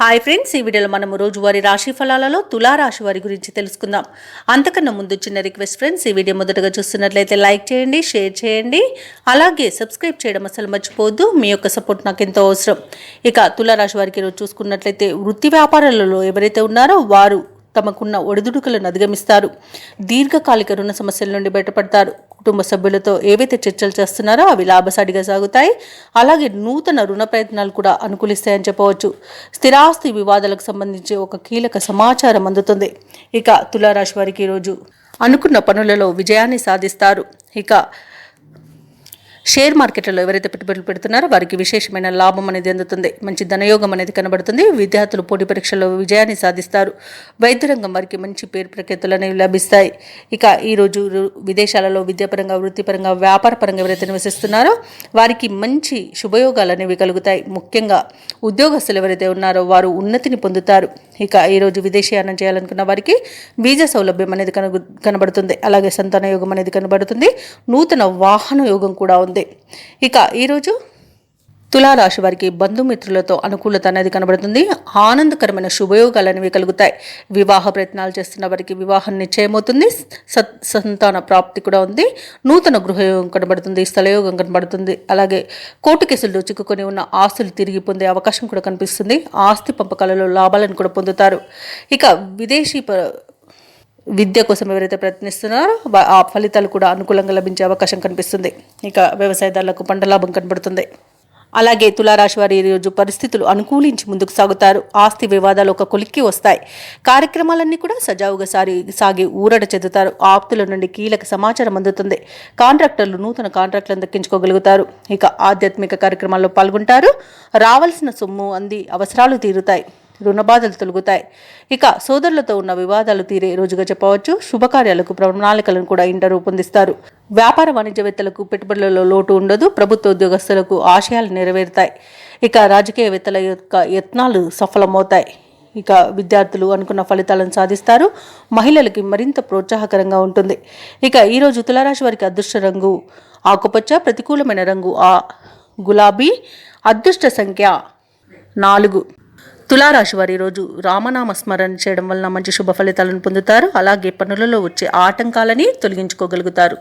Hi friends, ఈ వీడియోలో మనము రోజువారీ రాశి ఫలాలలో తులారాశి వారి గురించి తెలుసుకుందాం. అంతకన్నా ముందు చిన్న రిక్వెస్ట్ ఫ్రెండ్స్, ఈ వీడియో మొదటగా చూస్తున్నట్లయితే లైక్ చేయండి, షేర్ చేయండి, అలాగే సబ్స్క్రైబ్ చేయడం అసలు మర్చిపోవద్దు. మీ యొక్క సపోర్ట్ నాకు ఎంతో అవసరం. ఇక తులారాశి వారికి ఈరోజు చూసుకున్నట్లయితే వృత్తి వ్యాపారాలలో ఎవరైతే ఉన్నారో వారు తమకున్న ఒడిదుడుకులను అధిగమిస్తారు. దీర్ఘకాలిక రుణ సమస్యల నుండి బయటపడతారు. కుటుంబ సభ్యులతో ఏవైతే చర్చలు చేస్తున్నారో అవి లాభసాటిగా సాగుతాయి. అలాగే నూతన రుణ ప్రయత్నాలు కూడా అనుకూలిస్తాయని చెప్పవచ్చు. స్థిరాస్తి వివాదాలకు సంబంధించి ఒక కీలక సమాచారం అందుతుంది. ఇక తులారాశి వారికి ఈరోజు అనుకున్న పనులలో విజయాన్ని సాధిస్తారు. ఇక షేర్ మార్కెట్లలో ఎవరైతే పెట్టుబడులు పెడుతున్నారో వారికి విశేషమైన లాభం అనేది అందుతుంది. మంచి ధనయోగం అనేది కనబడుతుంది. విద్యార్థులు పోటీ పరీక్షల్లో విజయాన్ని సాధిస్తారు. వైద్య రంగం వారికి మంచి పేరు ప్రఖ్యాతులు అనేవి లభిస్తాయి. ఇక ఈరోజు విదేశాలలో విద్యాపరంగా, వృత్తిపరంగా, వ్యాపారపరంగా ఎవరైతే నివసిస్తున్నారో వారికి మంచి శుభయోగాలు అనేవి కలుగుతాయి. ముఖ్యంగా ఉద్యోగస్తులు ఎవరైతే ఉన్నారో వారు ఉన్నతిని పొందుతారు. ఇక ఈరోజు విదేశీయానం చేయాలనుకున్న వారికి వీజా సౌలభ్యం అనేది కనబడుతుంది. అలాగే సంతాన యోగం అనేది కనబడుతుంది. నూతన వాహన యోగం కూడా ఉంది. ఇక ఈరోజు తులారాశి వారికి బంధుమిత్రులతో అనుకూలత అనేది కనబడుతుంది. ఆనందకరమైన శుభయోగాలు అనేవి కలుగుతాయి. వివాహ ప్రయత్నాలు చేస్తున్న వారికి వివాహం నిశ్చయమవుతుంది. సంతాన ప్రాప్తి కూడా ఉంది. నూతన గృహయోగం కనబడుతుంది. స్థలయోగం కనబడుతుంది. అలాగే కోర్టు కేసుల్లో చిక్కుకొని ఉన్న ఆస్తులు తిరిగి పొందే అవకాశం కూడా కనిపిస్తుంది. ఆస్తి పంపకాలలో లాభాలను కూడా పొందుతారు. ఇక విదేశీ విద్య కోసం ఎవరైతే ప్రయత్నిస్తున్నారో ఆ ఫలితాలు కూడా అనుకూలంగా లభించే అవకాశం కనిపిస్తుంది. ఇక వ్యవసాయదారులకు పంట లాభం కనబడుతుంది. అలాగే తులారాశి వారి ఈరోజు పరిస్థితులు అనుకూలించి ముందుకు సాగుతారు. ఆస్తి వివాదాలు ఒక కొలిక్కి వస్తాయి. కార్యక్రమాలన్నీ కూడా సజావుగా సాగి ఊరట చెందుతారు. ఆప్తుల నుండి కీలక సమాచారం అందుతుంది. కాంట్రాక్టర్లు నూతన కాంట్రాక్టులను దక్కించుకోగలుగుతారు. ఇక ఆధ్యాత్మిక కార్యక్రమాల్లో పాల్గొంటారు. రావాల్సిన సొమ్ము అంది అవసరాలు తీరుతాయి. రుణ బాధలు తొలగుతాయి. ఇక సోదరులతో ఉన్న వివాదాలు తీరే రోజుగా చెప్పవచ్చు. శుభకార్యాలకు ప్రణాళికలను కూడా ఇంట రూపొందిస్తారు. వ్యాపార వాణిజ్యవేత్తలకు పెట్టుబడులలో లోటు ఉండదు. ప్రభుత్వ ఉద్యోగస్తులకు ఆశయాలు నెరవేరుతాయి. ఇక రాజకీయవేత్తల యొక్క యత్నాలు సఫలమవుతాయి. ఇక విద్యార్థులు అనుకున్న ఫలితాలను సాధిస్తారు. మహిళలకి మరింత ప్రోత్సాహకరంగా ఉంటుంది. ఇక ఈరోజు తులారాశి వారికి అదృష్ట రంగు ఆకుపచ్చ, ప్రతికూలమైన రంగు గులాబీ, అదృష్ట సంఖ్య 4. తులారాశి వారి రోజు రామనామ స్మరణ చేయడం వలన మంచి శుభ ఫలితాలను పొందుతారు. అలాగే పనులలో వచ్చే ఆటంకాలని తొలగించుకోగలుగుతారు.